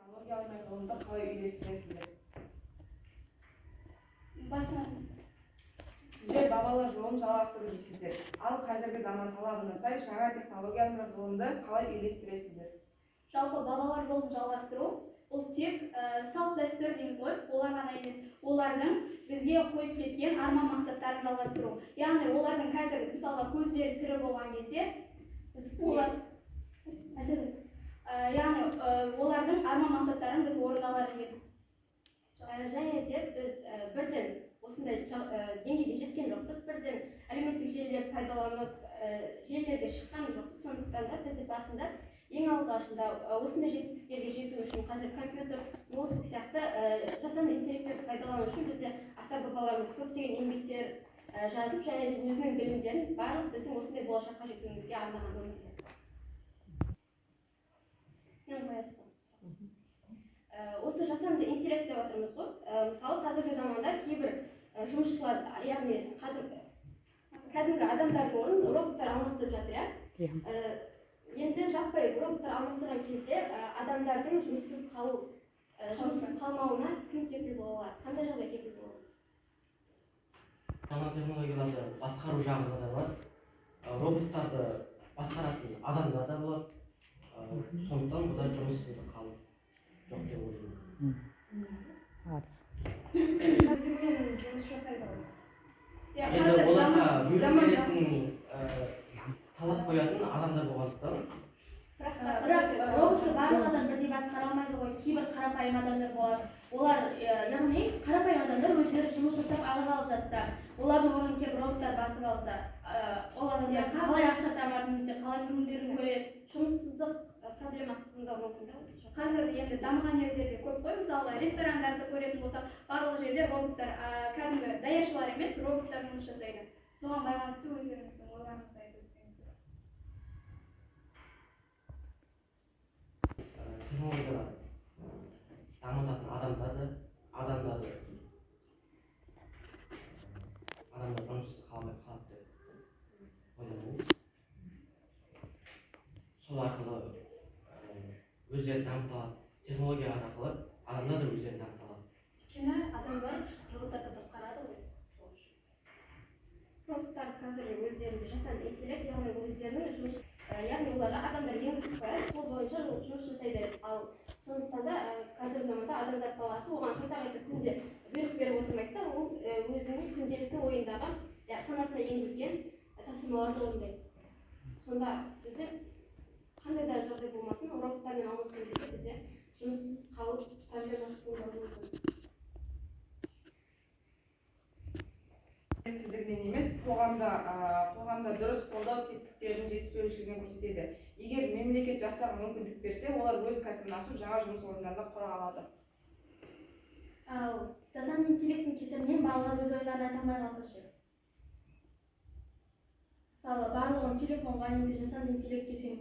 технологиялар ғылымды қалай үйлестіресіздер? Сіздер бабалар жолын жалғастыру дейсіздер. Ал қазіргі заман талабына сай жаңа технологиялар ғылымды қалай үйлестіресіздер? Жалпы бабалар жолын жалғастыру бұл тек салт дәстүр дейміз ғой, олар ғана емес, олардың бізге қойып кеткен арман мақсаттарын жалғастыру. Яғни олардың қазір мысалға көздері тірі болған кезде біз олардың арман мақсаттарын біз орындалар едік. Және де біз бірден осындай деңгейге жеткен жоқпыз, бірден әлеуметтік желілер пайдаланып желілерге шыққан жоқпыз. Сондықтан да біз басында ең алғашында осындай жетістіктерге жету үшін қазір компьютер, ноутбук сияқты жасанды интеллектті пайдалану үшін бізде ата-бабаларымыз көптеген еңбектер жазып, және өзінің білімдерін барлық біздің осындай болашаққа жетуімізге арнаған өмірлер. Мен қоясыз. Осы жасанды интеллект деп отырмыз ғой. Мысалы, қазіргі заманда кейбір жұмысшылар, яғни кәдімгі адамдардың орнын роботтар алмастырып жатыр. Енді жаппай роботтар алмастырған кезде адамдардың жұмыссыз қалмауына кім кепіл бола алады? Қандай жағдай кепіл бола алады? Жаңа технологияларды басқару жағында да бар. Роботтарды басқаратын адамдар да болады. Сондықтан бұда жұмыссыздық қалып жоқ деп ойлаймын. Өздігімен жұмыс жасайды ғой. Енді оларға бөлім беретін, талап қоятын адамдар болғандықтан. Бірақ роботты барлық адам бірдей басқара алмайды ғой. Кейбір қарапайым адамдар болады. Олар, яғни қарапайым адамдар өздері жұмыс жасап алға алып жатса, олардың орнын келіп роботтар басып алса, ол адамдар қалай ақша табады немесе қалай күндерін көреді? Жұмыссыздық проблемасы туындауы мүмкін да осы. Қазір енді дамыған елдерде көп қой, мысалы ресторандарды көретін болсақ, барлық жерде роботтар, кәдімгі даяршылар емес, роботтар жұмыс жасайды. Соған байланысты өздеріңіздің ойларыңызды айтып өтсеңіздер. Технологиялар дамытатын адамдар жұмыссыз қалады деп ойлаймын. Сол арқылы өздері дамытылады. Технология арқылы адамдар да өздері дамытылады. Өйткені адамдар роботтарды басқарады ғой. Роботтар қазір өздерінде жасанды интеллект, яғни өздерінің жұмыс, яғни оларға адамдар енгізіп қояды, сол бойынша жұмыс жасайды. Ал сондықтан да қазіргі заманда адамзат баласы оған қайта күнде бұйрық беріп отырмайды да, ол өзінің күнделікті ойындағы санасына енгізген тапсырмаларды орындайды. Сонда бізде қандай да жағдай болмасын, роботтармен алмасқан кезде бізде жұмыссыз қалып проблемасы туындауы мүмкін. Сіздігінен емес, қоғамда дұрыс қолдау тетіктерінің жетіспеушілігін көрсетеді. Егер мемлекет жастарға мүмкіндік берсе, олар өз кәсібін ашып, жаңа жұмыс орындарында құра алады. Ал жасанды интеллекттің кесірінен балалар өз ойларын айта алмай қалса ше? Мысалы, барлығын телефонға немесе жасанды интеллектке сүйеніп